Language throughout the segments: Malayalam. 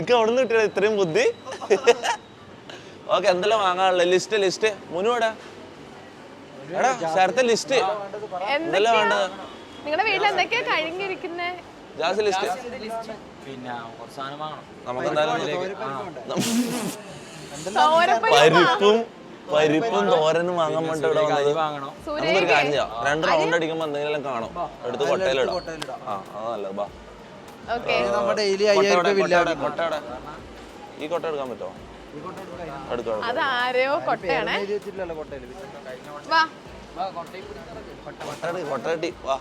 എനിക്ക് അവിടെ നിന്ന് കിട്ടിയ ഇത്രയും ബുദ്ധി. ഓക്കെ, എന്തെല്ലാം വാങ്ങാനുള്ള ലിസ്റ്റ് മുന്നോടാ എടാ ശരത്തെ ലിസ്റ്റ് എന്തെല്ലാം വേണ്ടത്? നിങ്ങളുടെ വീട്ടിൽ എന്തൊക്കെയാ കഴിഞ്ഞിരിക്കുന്നേ? Jazz list. പിന്നെ കുറച്ച് സാധനം വാങ്ങണം നമുക്ക് എന്തായാലും പരിപ്പും തോരനും വാങ്ങാൻ വേണ്ടി ഇവിടെ വന്നത്. നമുക്കൊരു കാര്യം ചെയ്യാം, 2 റൗണ്ട് അടിക്കുമ്പോ എന്തെങ്കിലും കാണും, എടുത്ത് കൊട്ടയിലിടാം. ആ അതല്ല ബാ. ഈ കൊട്ട എടുക്കാൻ പറ്റുമോ? അതാരോ കൊട്ടയാണേ. കൊട്ടട്ടി വാ,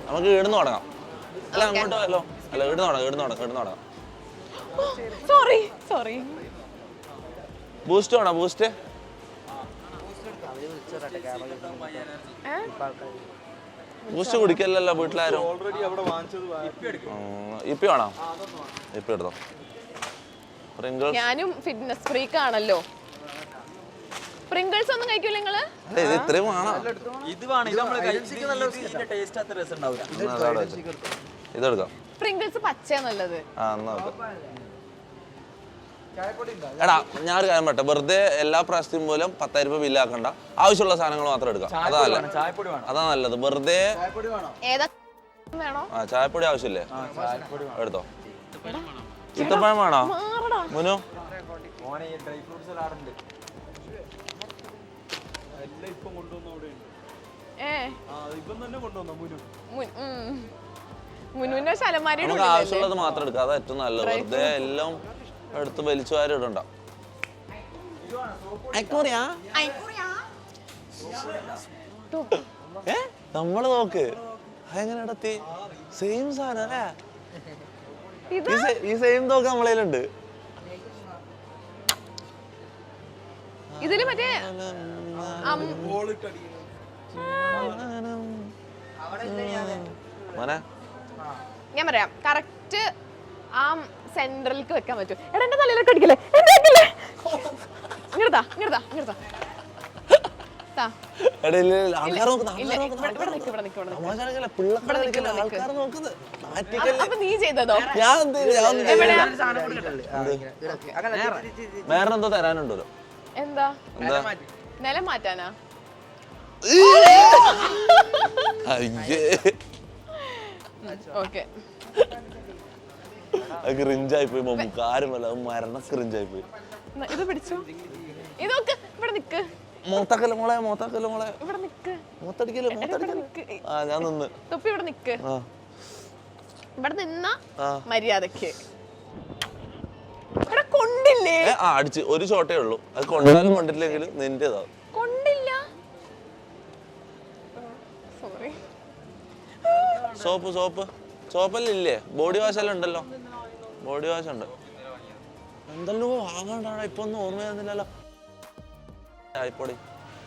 നമുക്ക് ഇടുന്ന് തുടങ്ങാം. അല്ല അങ്ങോട്ടോ അല്ലോ, അല്ല ഇടുന്ന് തുടങ്ങാം. സോറി. ബൂസ്റ്റ് വേണോ? ബൂസ്റ്റ് കുടിക്കല്ലോ വീട്ടിലാരും. ഇപ്പി വേണോ? ഇപ്പി എടുത്തോ. ഞാനും ഫിറ്റ്നസ് ഫ്രീക്ക് ആണല്ലോ. പ്രിങ്കിൾസ് ഒന്നും കഴിക്കൂല നിങ്ങള്? ഇത്രയും ഇതെടുക്കാം. പ്രിങ്കിൾസ് പച്ചയാ നല്ലത്. എടാ ഞാനൊരു കാര്യം പറട്ടെ, വെറുതെ എല്ലാ പ്രാവശ്യവും പോലും 10,000 രൂപ ബില്ലാക്കണ്ട, ആവശ്യമുള്ള സാധനങ്ങൾ മാത്രം എടുക്കാം. അതാ നല്ലത്. വെറുതെ ചായപ്പൊടി ആവശ്യമില്ലേ? എടുത്തോ. ഇത്തപ്പഴം വേണോ മുനു? നമുക്ക് ആവശ്യമുള്ളത് മാത്രം എടുക്കാം, അതാ ഏറ്റവും നല്ലത്. വെറുതെ എല്ലാം എടുത്ത് വലിച്ചു വാരി ഇടണ്ട. നമ്മള് നോക്ക് എങ്ങനെ ഇടത്തി സെയിം സാധനം അല്ലേ? ഈ സെയിം തോക്ക് നമ്മളതിലുണ്ട്. ഇതില് മറ്റേ ഞാൻ പറയാം, കറക്റ്റ് ആ സെന്ററിലേക്ക് വെക്കാൻ പറ്റും. എടാ എന്റെ തലയിലൊക്കെ അടിക്കല്ലേ? ഇങ്ങോട്ടാ. നീ ചെയ്തതോ? വേറെന്തോ തരാനുണ്ടല്ലോ. എന്താ? നിലം മാറ്റാനാ? ഓക്കെ, ക്രിഞ്ചായി പോയി മമ്മൂക്ക്. ആരുമല്ല, മരണ ക്രിഞ്ചായി പോയി. ഇത് പിടിച്ചു. ഇതൊക്കെ ഇവിടെ നിക്ക്. മോത്തക്കല്ല മോളെ ഇവിടെ നിക്ക്. മോത്തടിക്കല്. ആ ഞാൻ നിന്ന്. തൊപ്പി ഇവിടെ നിക്ക്. ഇവിടെ നിന്ന മര്യാദക്ക്. ഇവിടെ കൊണ്ടില്ലേ? അടിച്ച് ഒരു ഷോട്ടേ ഉള്ളൂ. അത് കൊണ്ടാലും കൊണ്ടില്ലെങ്കിലും നിന്റേതാ. കൊണ്ടില്ല. സോറി. സോപ്പല്ലേ? ബോഡി വാഷ് എല്ലാം ഉണ്ടല്ലോ. ബോഡി വാഷ് ഉണ്ട്. എന്തല്ലോ വാങ്ങണ്ടാണ്, ഇപ്പൊ ഒന്നും ഓർമ്മ വരുന്നില്ലല്ലോ. ചായപ്പൊടി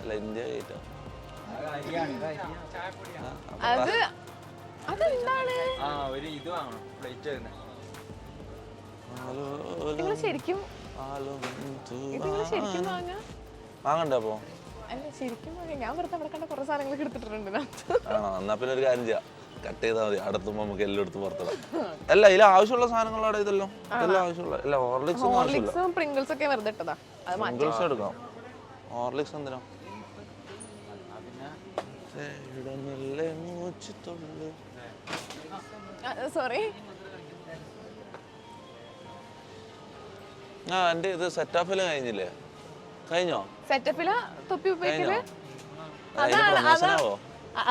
അല്ല, ഇന്ത്യ ഗേറ്റ്. അതെന്താണ്? ശരിക്കും വാങ്ങണ്ടേ അപ്പൊ? അല്ല ശരിക്കും ഞാൻ വെറുതെ അവിടെ കണ്ട കുറെ സാധനങ്ങൾ എടുത്തിട്ടുണ്ട്. ആണോ? എന്നാ പിന്നെ ഒരു കാര്യം ചെയ്യാം, കട്ട് ചെയ്താൽ മതി. അടുത്തുമ്പോ നമുക്ക് എല്ലാം എടുത്ത് പുറത്തിടാം. അല്ല ഇതിൽ ആവശ്യമുള്ള സാധനങ്ങളാണ് ഇതെല്ലാം. ആവശ്യമുള്ള അല്ല, ഹോർലിക്സും പ്രിങ്കിൾസ് ഒക്കെ വെറുതെ ഇട്ടതാ. പ്രിങ്കിൾസ് എടുക്കാം. ഹോർലിക്സ് എന്തിനാ? സോറി. എന്റെ ഇത് സെറ്റപ്പില് കഴിഞ്ഞോ? സെറ്റപ്പില് തൊപ്പി ഉപയോഗിക്കല്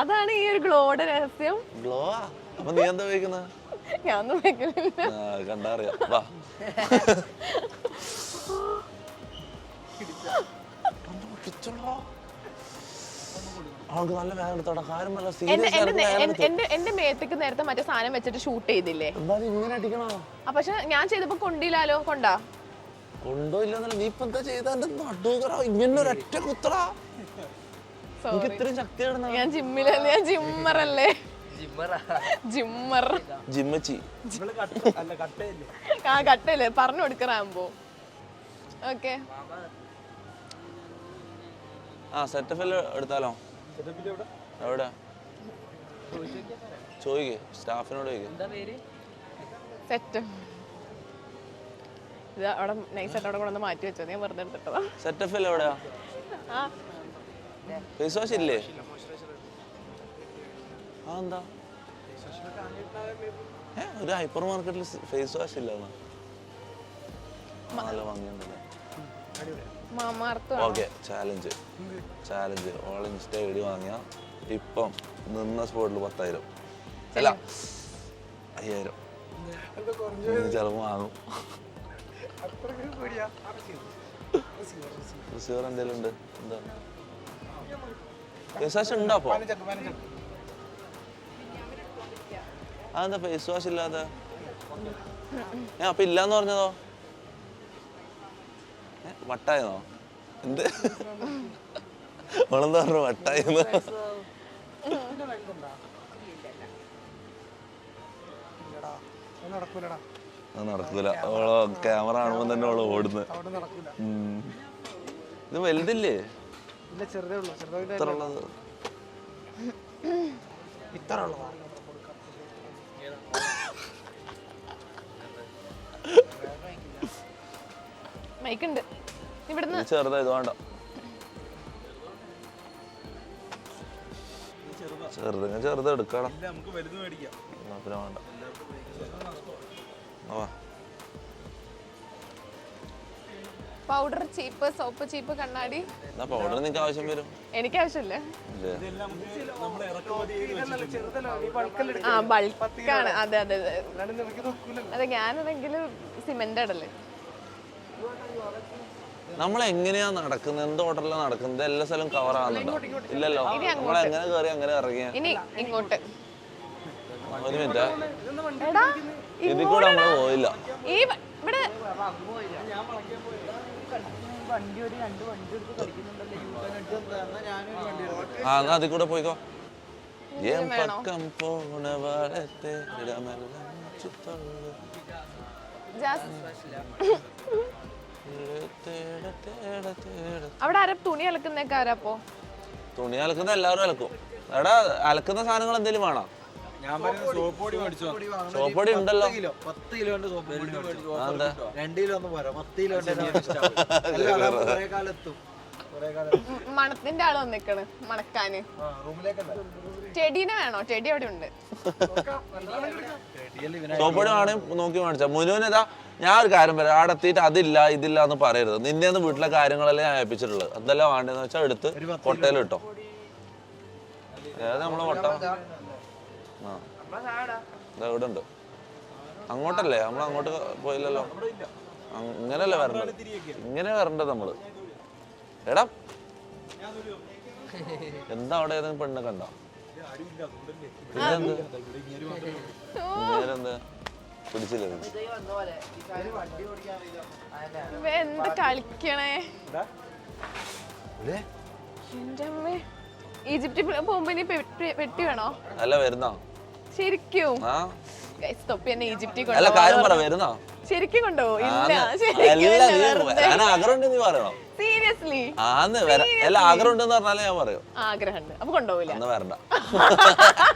അതാണ് ഈ ഒരു ഗ്ലോയുടെ രഹസ്യം. ഗ്ലോ? അപ്പൊ നീ എന്താ ഉപയോഗിക്കുന്നത്? ഞാനൊന്നും ഉപയോഗിക്കലില്ല. കണ്ടറിയാം. വാ. എന്റെ മേത്തേക്ക് നേരത്തെ മറ്റേ സാധനം വെച്ചിട്ട് ഷൂട്ട് ചെയ്തില്ലേ? പക്ഷെ ഞാൻ ചെയ്തപ്പോ കൊണ്ടില്ലാലോ. കൊണ്ടോ ഇല്ലെന്നല്ല, നീ ഇപ്പൊ എന്താ ചെയ്ത? ഇങ്ങനെ ഒരൊറ്റ കുത്തടാ. ഇത്രയും ശക്തി. ഞാൻ ജിമ്മിലല്ലേ, ഞാൻ ജിമ്മറല്ലേ. ജിമ്മച്ചി. കട്ടയില്ലേ പറഞ്ഞു കൊടുക്കറാകുമ്പോ. ഓക്കെ, സെറ്റപ്പിൽ എടുത്താലോ? എവിടെ ചോദിക്കേ, സ്റ്റാഫിനോട് ചോദിക്കേ. ഇത് അവിടെ നൈസായിട്ട് അവിടെ കൊണ്ടൊന്ന് മാറ്റി വെച്ചോ, ഞാൻ വെറുതെ എടുത്തിട്ടതാ. സെറ്റഫിൽ എവിടെയാ? ആ ഫേസ് വാഷ് ഇല്ലേ? ആ എന്താ ഒരു ഹൈപ്പർ മാർക്കറ്റിൽ ഫേസ് വാഷ് ഇല്ല? നല്ല ഭംഗിയുണ്ടല്ലേ. Mamaearth okay, challenge all insta ID വാങ്ങിയ ഇപ്പം നിന്ന സ്പോട്ടിൽ 10,000 അല്ല 5,000 ചിലപ്പോൾ വാങ്ങും. റിസീവർ എന്തെങ്കിലും ഉണ്ട്? എന്താ ഫേസ് വാഷ് ഉണ്ടോ? അപ്പോ അതെന്താ ഫേസ് വാഷ് ഇല്ലാതെ? അപ്പൊ ഇല്ലാന്ന് പറഞ്ഞതോ? വട്ടായെന്നോ? എന്ത് ഓളെന്താ പറഞ്ഞു വട്ടായെന്ന്? നടക്കൂല. ഓളോ ക്യാമറ കാണുമ്പോ തന്നെ ഓള് ഓടുന്നത്. ഇത് വലുതില്ലേ? ഇത്ര ഉള്ളത് മൈക്കുണ്ട് ഇവിടുന്ന്. ചെറുതാ, ഇത് വേണ്ട. ചെറുത് എടുക്കണം. പിന്നെ വേണ്ട. പൗഡർ ചീപ്പ്, സോപ്പ് ചീപ്പ്, കണ്ണാടി. പൗഡർ നിനക്ക് ആവശ്യം വരും? എനിക്ക് ആവശ്യമില്ല. ആ ബൾക്കാണ്. അതെ അതെ അതെ അതെ. ഞാനതെങ്കിലും സിമെന്റ് ഇടല്ലേ. നമ്മളെങ്ങനെയാ നടക്കുന്നത്? എന്ത് ഓർഡറിലാണ് നടക്കുന്നത്? എല്ലാ സ്ഥലവും കവർ ആവുന്നുണ്ടോ? ഇല്ലല്ലോ. നമ്മളെങ്ങനെ കയറി അങ്ങനെ ഇറങ്ങിയ? ഇനി ഇങ്ങോട്ട്. ഒരു മിനിറ്റ്, എടാ ഇതിൽ കൂടെ നമ്മള് പോയില്ല. ഈ ഇവിടെ ആ എന്നാ അതിൽ കൂടെ പോയിക്കോ. പക്കം പോണ വാഴത്തെ അവിടെ ആരാ തുണി അലക്കുന്നേക്ക്? ആരാപ്പോ തുണി അലക്കുന്ന? എല്ലാവരും അലക്കും. എടാ അലക്കുന്ന സാധനങ്ങൾ എന്തെങ്കിലും വേണോ? സോപ്പ് പൊടി ഉണ്ടല്ലോ. 10 കിലോന്റെ സോപ്പ് പൊടി മേടിച്ചോ. അതെന്താ? 2 കിലോ ഒന്നും പോരാ, 10 കിലോന്റെ മണത്തിന്റെ ആള് വന്നിക്കണ് മണക്കാന്. ചെടീനെ വേണോ? ചെടി അവിടെ ഉണ്ട്. സോപ്പ് പൊടി വേണമെങ്കിൽ നോക്കി മേടിച്ചാ. മുനുവിനിതാ ഞാൻ ഒരു കാര്യം പറയാം, അവിടെ എത്തിയിട്ട് അതില്ല ഇതില്ല എന്ന് പറയരുത്. നിന്നെ ഒന്ന് വീട്ടിലെ കാര്യങ്ങളെല്ലാം ഞാൻ ഏൽപ്പിച്ചിട്ടുള്ളത്. അതെല്ലാം വേണ്ടതെന്ന് വെച്ചാൽ എടുത്ത് കൊട്ടയിൽ ഇട്ടോ. ഏതാ നമ്മളെ കൊട്ട? ആ ഇവിടെ ഉണ്ട്. അങ്ങോട്ടല്ലേ? നമ്മൾ അങ്ങോട്ട് പോയില്ലല്ലോ. ഇങ്ങനെയല്ലേ വരണ്ടത്? ഇങ്ങനെ വരണ്ടത് നമ്മള്. എടാ എന്താ അവിടെ ഏതെങ്കിലും പെണ്ണെ കണ്ടോ? നേരെന്താ പിടിച്ചില്ല? എന്ത് കളിക്കണേ? എന്റെ അമ്മേ, ഈജിപ്തിൽ പോകുമ്പോ ഇനി പെട്ടി വേണോ? അല്ല വരുന്നോ? ശരിക്കും ആ തൊപ്പിന്നെ ഈജിപ്തിൽ അല്ല കാര്യം പറ, വരുന്നോ? ശരിക്കും കൊണ്ടുപോകും? ഞാൻ ആഗ്രഹമുണ്ട് നീ പറയണോ? സീരിയസ്ലി? ആന്ന് അല്ല ആഗ്രഹം ഉണ്ടെന്ന് പറഞ്ഞാലേ ഞാൻ പറയൂ. ആഗ്രഹമുണ്ട്. അപ്പൊ കൊണ്ടുപോകില്ല. അന്ന് വരണ്ട.